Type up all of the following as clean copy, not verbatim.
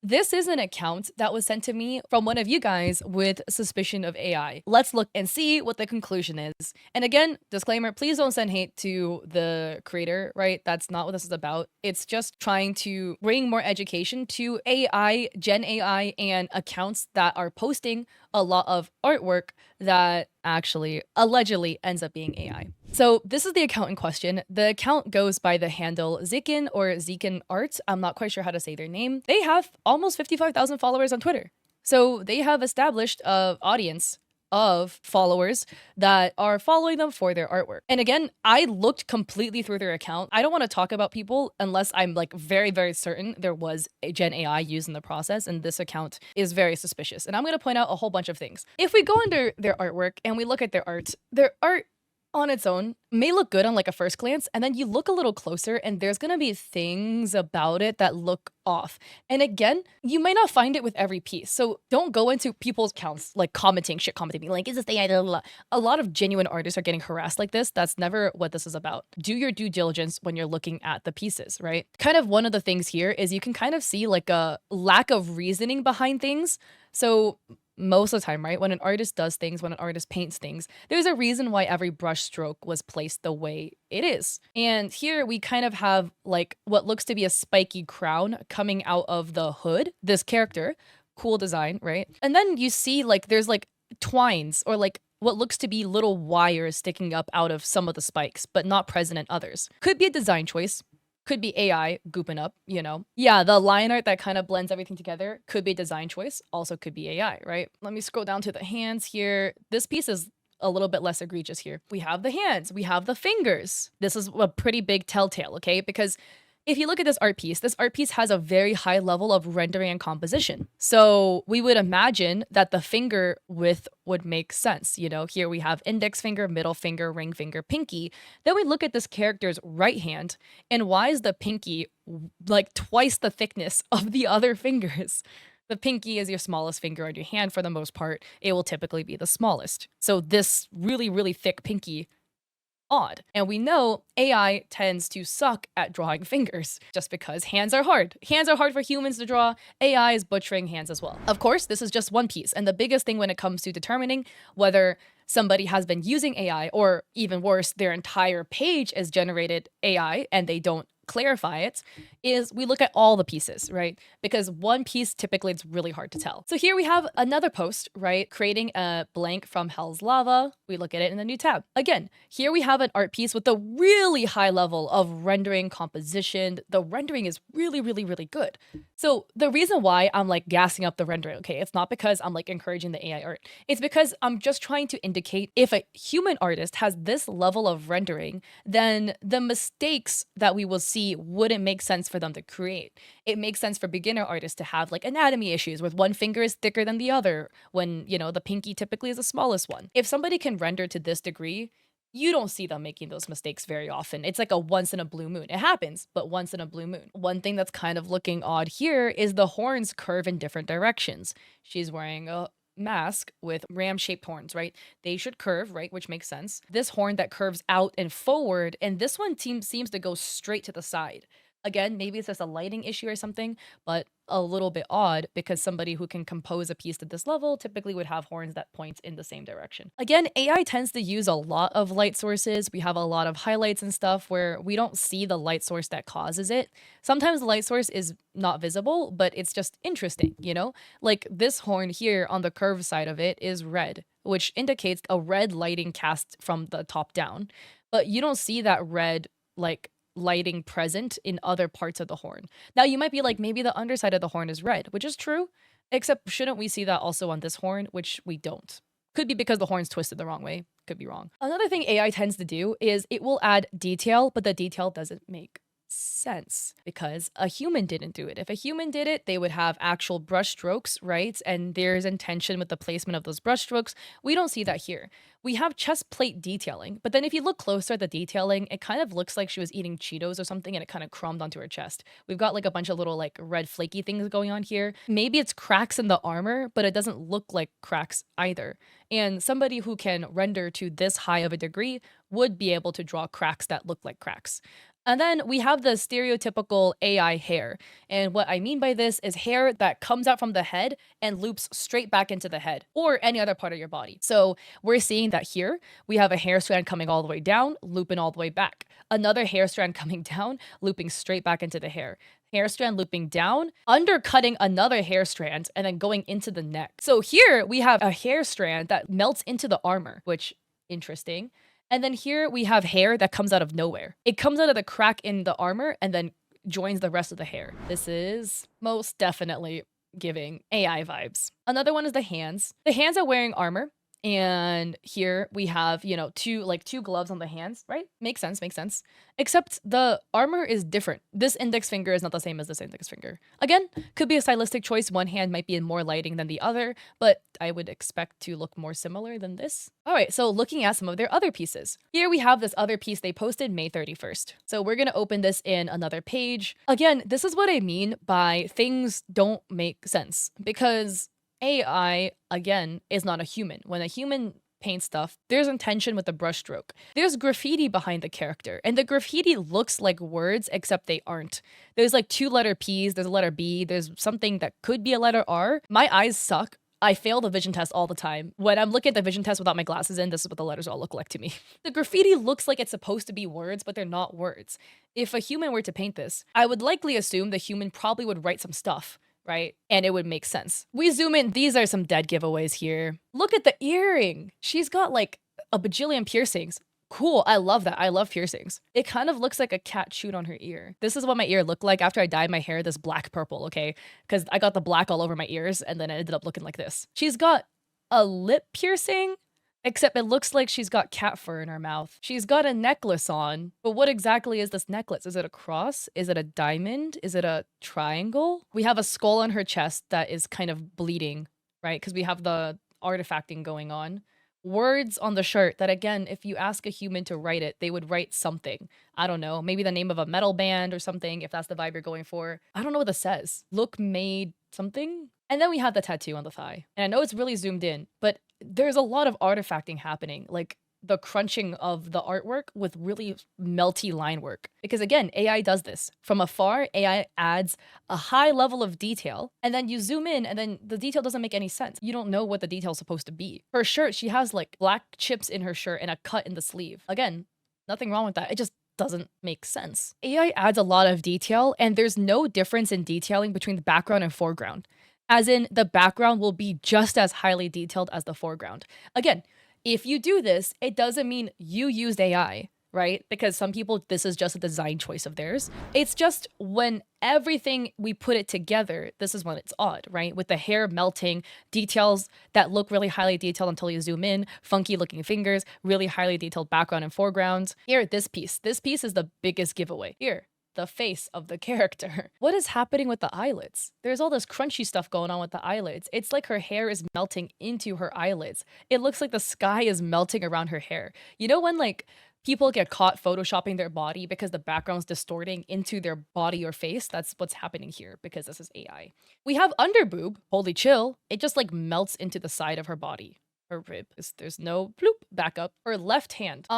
This is an account that was sent to me from one of you guys with suspicion of AI. Let's look and see what the conclusion is. And again, disclaimer, please don't send hate to the creator, right? That's not what this is about. It's just trying to bring more education to AI, Gen AI, and accounts that are posting a lot of artwork that actually allegedly ends up being AI. So this is the account in question. The account goes by the handle Zikin or Zikin Art. I'm not quite sure how to say their name. They have almost 55,000 followers on Twitter. So they have established an audience of followers that are following them for their artwork. And again, I looked completely through their account. I don't want to talk about people unless I'm like very, very certain there was a Gen AI used in the process, and this account is very suspicious. And I'm going to point out a whole bunch of things. If we go under their artwork and we look at their art on its own may look good on like a first glance, and then you look a little closer and there's gonna be things about it that look off. And again, you might not find it with every piece. So don't go into people's accounts like commenting me like, is this the idea? A lot of genuine artists are getting harassed like this. That's never what this is about. Do your due diligence when you're looking at the pieces, right? Kind of one of the things here is you can kind of see like a lack of reasoning behind things. So most of the time, right, when an artist does things, when an artist paints things, there's a reason why every brush stroke was placed the way it is. And here we kind of have like what looks to be a spiky crown coming out of the hood, this character, cool design, right? And then you see like there's like twines or like what looks to be little wires sticking up out of some of the spikes, but not present in others. Could be a design choice. Could be AI gooping up, you know? Yeah, the line art that kind of blends everything together could be design choice, also could be AI, right? Let me scroll down to the hands here. This piece is a little bit less egregious here. We have the hands, we have the fingers. This is a pretty big telltale, okay? Because if you look at this art piece has a very high level of rendering and composition. So we would imagine that the finger width would make sense. You know, here we have index finger, middle finger, ring finger, pinky. Then we look at this character's right hand, and why is the pinky like twice the thickness of the other fingers? The pinky is your smallest finger on your hand for the most part. It will typically be the smallest. So this really, really thick pinky, odd. And we know AI tends to suck at drawing fingers just because hands are hard. Hands are hard for humans to draw. AI is butchering hands as well. Of course, this is just one piece. And the biggest thing when it comes to determining whether somebody has been using AI or even worse, their entire page is generated AI and they don't clarify it is we look at all the pieces, right? Because one piece typically it's really hard to tell. So here we have another post, right? Creating a blank from Hell's Lava. We look at it in the new tab. Again, here we have an art piece with a really high level of rendering composition. The rendering is really, really, really good. So the reason why I'm like gassing up the rendering, okay, it's not because I'm like encouraging the AI art. It's because I'm just trying to indicate if a human artist has this level of rendering, then the mistakes that we will see wouldn't make sense for them to create. It makes sense for beginner artists to have like anatomy issues with one finger is thicker than the other when, you know, the pinky typically is the smallest one. If somebody can render to this degree, you don't see them making those mistakes very often. It's like a once in a blue moon. It happens, but once in a blue moon. One thing that's kind of looking odd here is the horns curve in different directions. She's wearing a mask with ram-shaped horns, right? They should curve, right? Which makes sense. This horn that curves out and forward, and this one seems to go straight to the side. Again, maybe it's just a lighting issue or something, but a little bit odd because somebody who can compose a piece to this level typically would have horns that point in the same direction. Again, AI tends to use a lot of light sources. We have a lot of highlights and stuff where we don't see the light source that causes it. Sometimes the light source is not visible, but it's just interesting, you know? Like this horn here on the curved side of it is red, which indicates a red lighting cast from the top down. But you don't see that red, like, lighting present in other parts of the horn. Now you might be like, maybe the underside of the horn is red, which is true, except shouldn't we see that also on this horn, which we don't. Could be because the horn's twisted the wrong way, could be wrong. Another thing AI tends to do is it will add detail, but the detail doesn't make sense because a human didn't do it. If a human did it, they would have actual brush strokes, right? And there's intention with the placement of those brush strokes. We don't see that here. We have chest plate detailing, but then if you look closer at the detailing, it kind of looks like she was eating Cheetos or something and it kind of crumbed onto her chest. We've got like a bunch of little like red flaky things going on here. Maybe it's cracks in the armor, but it doesn't look like cracks either. And somebody who can render to this high of a degree would be able to draw cracks that look like cracks. And then we have the stereotypical AI hair. And what I mean by this is hair that comes out from the head and loops straight back into the head or any other part of your body. So we're seeing that here we have a hair strand coming all the way down, looping all the way back. Another hair strand coming down, looping straight back into the hair. Hair strand looping down, undercutting another hair strand, and then going into the neck. So here we have a hair strand that melts into the armor, which interesting. And then here we have hair that comes out of nowhere. It comes out of the crack in the armor and then joins the rest of the hair. This is most definitely giving AI vibes. Another one is the hands. The hands are wearing armor. And here we have, two gloves on the hands, right? Makes sense, makes sense. Except the armor is different. This index finger is not the same as this index finger. Again, could be a stylistic choice. One hand might be in more lighting than the other, but I would expect to look more similar than this. All right, so looking at some of their other pieces. Here we have this other piece they posted May 31st. So we're gonna open this in another page. Again, this is what I mean by things don't make sense because AI, again, is not a human. When a human paints stuff, there's intention with the brushstroke. There's graffiti behind the character, and the graffiti looks like words, except they aren't. There's like 2-letter P's, there's a letter B, there's something that could be a letter R. My eyes suck. I fail the vision test all the time. When I'm looking at the vision test without my glasses in, this is what the letters all look like to me. The graffiti looks like it's supposed to be words, but they're not words. If a human were to paint this, I would likely assume the human probably would write some stuff, right? And it would make sense. We zoom in. These are some dead giveaways here. Look at the earring. She's got like a bajillion piercings. Cool. I love that. I love piercings. It kind of looks like a cat chewed on her ear. This is what my ear looked like after I dyed my hair this black purple, okay? Because I got the black all over my ears and then it ended up looking like this. She's got a lip piercing, except it looks like she's got cat fur in her mouth. She's got a necklace on, but what exactly is this necklace? Is it a cross? Is it a diamond? Is it a triangle? We have a skull on her chest that is kind of bleeding, right? Because we have the artifacting going on. Words on the shirt that, again, if you ask a human to write it, they would write something. I don't know, maybe the name of a metal band or something, if that's the vibe you're going for. I don't know what this says. Look made something? And then we have the tattoo on the thigh. And I know it's really zoomed in, but there's a lot of artifacting happening, like the crunching of the artwork with really melty line work. Because again, AI does this. From afar, AI adds a high level of detail, and then you zoom in, and then the detail doesn't make any sense. You don't know what the detail is supposed to be. Her shirt, she has like black chips in her shirt and a cut in the sleeve. Again, nothing wrong with that. It just doesn't make sense. AI adds a lot of detail, and there's no difference in detailing between the background and foreground. As in, the background will be just as highly detailed as the foreground. Again, if you do this, it doesn't mean you used AI, right? Because some people, this is just a design choice of theirs. It's just when everything we put it together, this is when it's odd, right? With the hair melting, details that look really highly detailed until you zoom in, funky looking fingers, really highly detailed background and foreground. Here, this piece is the biggest giveaway. Here, the face of the character. What is happening with the eyelids? There's all this crunchy stuff going on with the eyelids. It's like her hair is melting into her eyelids. It looks like the sky is melting around her hair. You know when like people get caught photoshopping their body because the background's distorting into their body or face? That's what's happening here because this is AI. We have under boob, holy chill. It just like melts into the side of her body. Her rib. There's no bloop back up. Her left hand.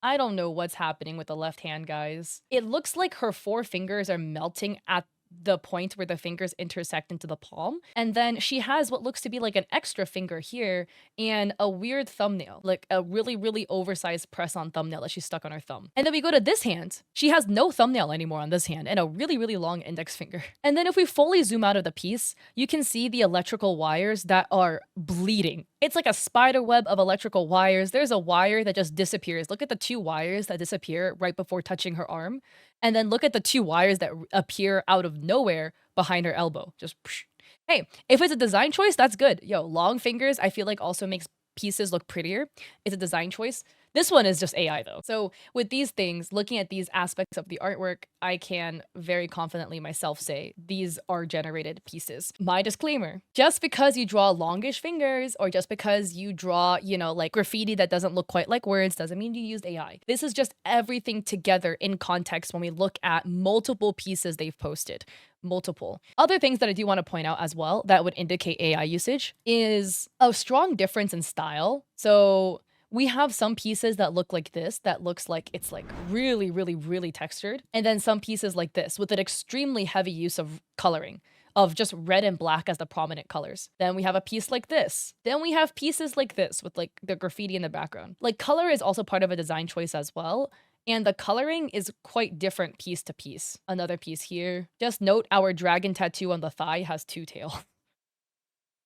I don't know what's happening with the left hand, guys. It looks like her 4 fingers are melting at the point where the fingers intersect into the palm. And then she has what looks to be like an extra finger here and a weird thumbnail, like a really, really oversized press-on thumbnail that she stuck on her thumb. And then we go to this hand. She has no thumbnail anymore on this hand and a really, really long index finger. And then if we fully zoom out of the piece, you can see the electrical wires that are bleeding. It's like a spider web of electrical wires. There's a wire that just disappears. Look at the 2 wires that disappear right before touching her arm. And then look at the 2 wires that appear out of nowhere behind her elbow. Just, psh. Hey, if it's a design choice, that's good. Yo, long fingers, I feel like also makes pieces look prettier. It's a design choice. This one is just AI though. So with these things, looking at these aspects of the artwork, I can very confidently myself say these are generated pieces. My disclaimer, just because you draw longish fingers or just because you draw, like graffiti that doesn't look quite like words doesn't mean you used AI. This is just everything together in context when we look at multiple pieces they've posted. Multiple. Other things that I do want to point out as well that would indicate AI usage is a strong difference in style. So We have some pieces that look like this, that looks like it's like really, really, really textured. And then some pieces like this with an extremely heavy use of coloring, of just red and black as the prominent colors. Then we have a piece like this. Then we have pieces like this with like the graffiti in the background. Like color is also part of a design choice as well. And the coloring is quite different piece to piece. Another piece here. Just note our dragon tattoo on the thigh has two tails.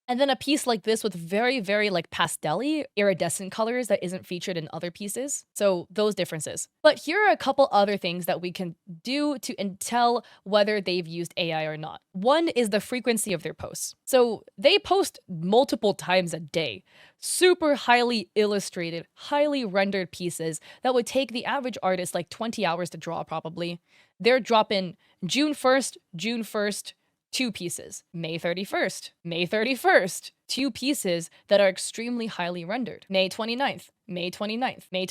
And then a piece like this with very, very like pastel-y, iridescent colors that isn't featured in other pieces. So those differences. But here are a couple other things that we can do to tell whether they've used AI or not. One is the frequency of their posts. So they post multiple times a day. Super highly illustrated, highly rendered pieces that would take the average artist like 20 hours to draw probably. They're dropping June 1st, 2 pieces. May 31st, 2 pieces that are extremely highly rendered. May 29th, May 28th, May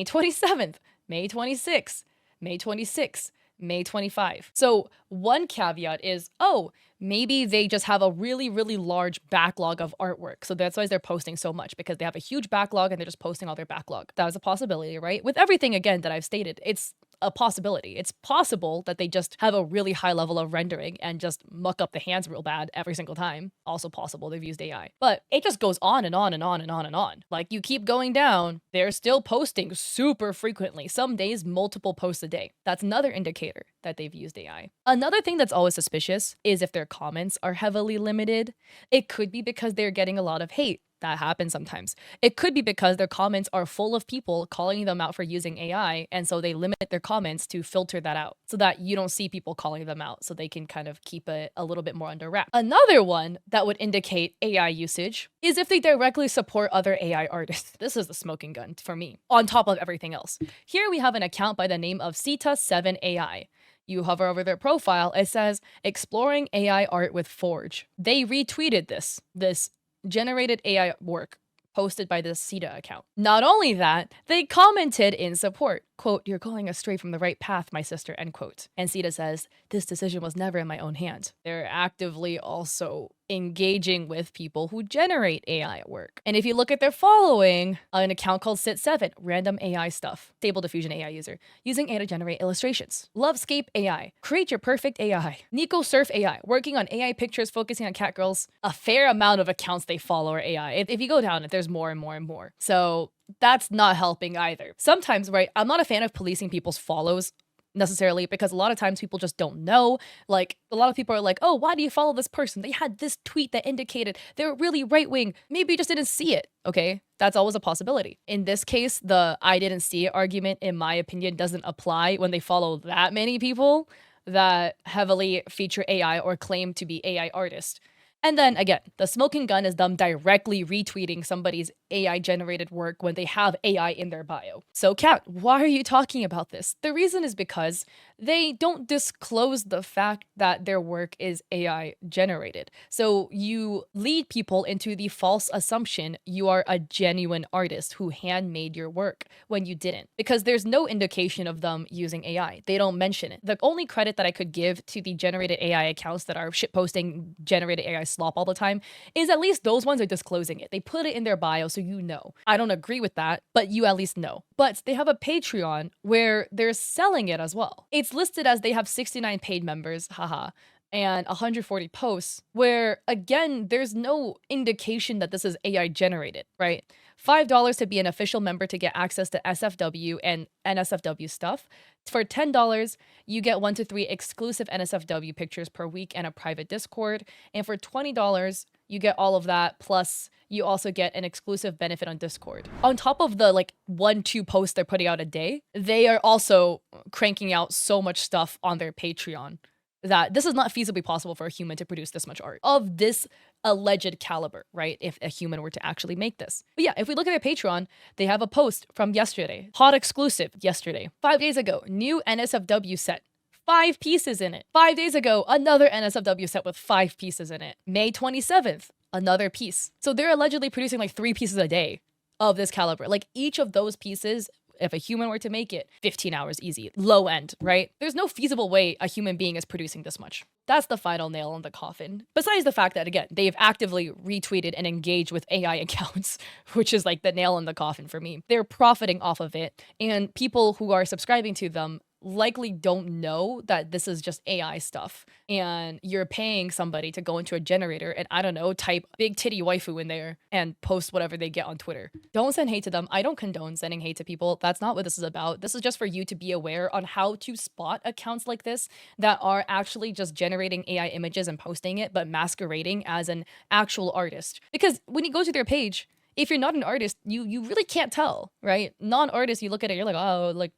27th, May 26th, May 26th, May 25. So one caveat is, oh, maybe they just have a really, really large backlog of artwork. So that's why they're posting so much, because they have a huge backlog and they're just posting all their backlog. That is a possibility, right? With everything, again, that I've stated, it's a possibility. It's possible that they just have a really high level of rendering and just muck up the hands real bad every single time. Also possible they've used AI. But it just goes on and on and on and on and on. Like you keep going down, they're still posting super frequently. Some days, multiple posts a day. That's another indicator that they've used AI. Another thing that's always suspicious is if their comments are heavily limited. It could be because they're getting a lot of hate. That happens sometimes. It could be because their comments are full of people calling them out for using AI, and so they limit their comments to filter that out so that you don't see people calling them out, so they can kind of keep it a little bit more under wrap. Another one that would indicate AI usage is if they directly support other AI artists. This is the smoking gun for me, on top of everything else. Here we have an account by the name of Sita7AI. You hover over their profile, it says, exploring AI art with Forge. They retweeted this generated AI work posted by the Sita account. Not only that, they commented in support. Quote, "You're going astray from the right path, my sister," end quote. And Sita says, "This decision was never in my own hand." They're actively also engaging with people who generate AI work. And if you look at their following, an account called Sit7, random AI stuff, Stable Diffusion AI user, using AI to generate illustrations. Lovescape AI, create your perfect AI. Nico Surf AI, working on AI pictures, focusing on cat girls. A fair amount of accounts they follow are AI. If you go down it, there's more and more and more. So that's not helping either. Sometimes, right, I'm not a fan of policing people's follows necessarily, because a lot of times people just don't know. Like a lot of people are like, oh, why do you follow this person? They had this tweet that indicated they're really right wing. Maybe you just didn't see it. Okay, that's always a possibility. In this case, the I didn't see it argument, in my opinion, doesn't apply when they follow that many people that heavily feature AI or claim to be AI artists. And then again, the smoking gun is them directly retweeting somebody's AI generated work when they have AI in their bio. So Kat, why are you talking about this? The reason is because they don't disclose the fact that their work is AI generated. So you lead people into the false assumption you are a genuine artist who handmade your work when you didn't, because there's no indication of them using AI. They don't mention it. The only credit that I could give to the generated AI accounts that are shitposting generated AI slop all the time is at least those ones are disclosing it. They put it in their bio so you know. I don't agree with that, but you at least know. But they have a Patreon where they're selling it as well. It's listed as they have 69 paid members, haha, and 140 posts, where again, there's no indication that this is AI generated, right? $5 to be an official member to get access to SFW and NSFW stuff. For $10, you get 1 to 3 exclusive NSFW pictures per week and a private Discord. And for $20, you get all of that, plus you also get an exclusive benefit on Discord. On top of the like 1-2 posts they're putting out a day, they are also cranking out so much stuff on their Patreon that this is not feasibly possible for a human to produce this much art of this alleged caliber, right? If a human were to actually make this. But yeah, if we look at their Patreon, they have a post from yesterday, hot exclusive yesterday. 5 days ago, new NSFW set. 5 pieces in it. 5 days ago, another NSFW set with 5 pieces in it. May 27th, another piece. So they're allegedly producing like 3 pieces a day of this caliber. Like each of those pieces If a human were to make it, 15 hours easy, low end, right? There's no feasible way a human being is producing this much. That's the final nail in the coffin. Besides the fact that, again, they've actively retweeted and engaged with AI accounts, which is like the nail in the coffin for me. They're profiting off of it, and people who are subscribing to them likely don't know that this is just AI stuff. And you're paying somebody to go into a generator and, I don't know, type big titty waifu in there and post whatever they get on Twitter. Don't send hate to them. I don't condone sending hate to people. That's not what this is about. This is just for you to be aware on how to spot accounts like this that are actually just generating AI images and posting it, but masquerading as an actual artist. Because when you go to their page, if you're not an artist, you really can't tell, right? Non-artists, you look at it, you're like, oh, like,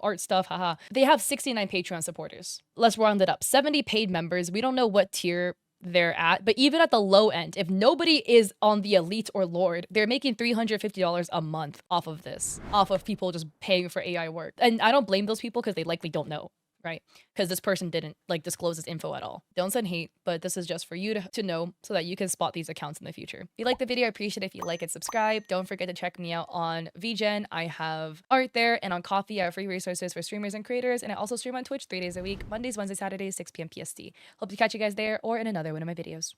art stuff, haha. They have 69 Patreon supporters. Let's round it up. 70 paid members. We don't know what tier they're at, but even at the low end, if nobody is on the elite or lord, they're making $350 a month off of this, off of people just paying for AI work. And I don't blame those people because they likely don't know, right? Because this person didn't disclose this info at all. Don't send hate, but this is just for you to know so that you can spot these accounts in the future. If you like the video, I appreciate it if you like and subscribe. Don't forget to check me out on VGen. I have art there, and on Coffee, I have free resources for streamers and creators, and I also stream on Twitch 3 days a week, Mondays, Wednesdays, Saturdays, 6 p.m. PST. Hope to catch you guys there or in another one of my videos.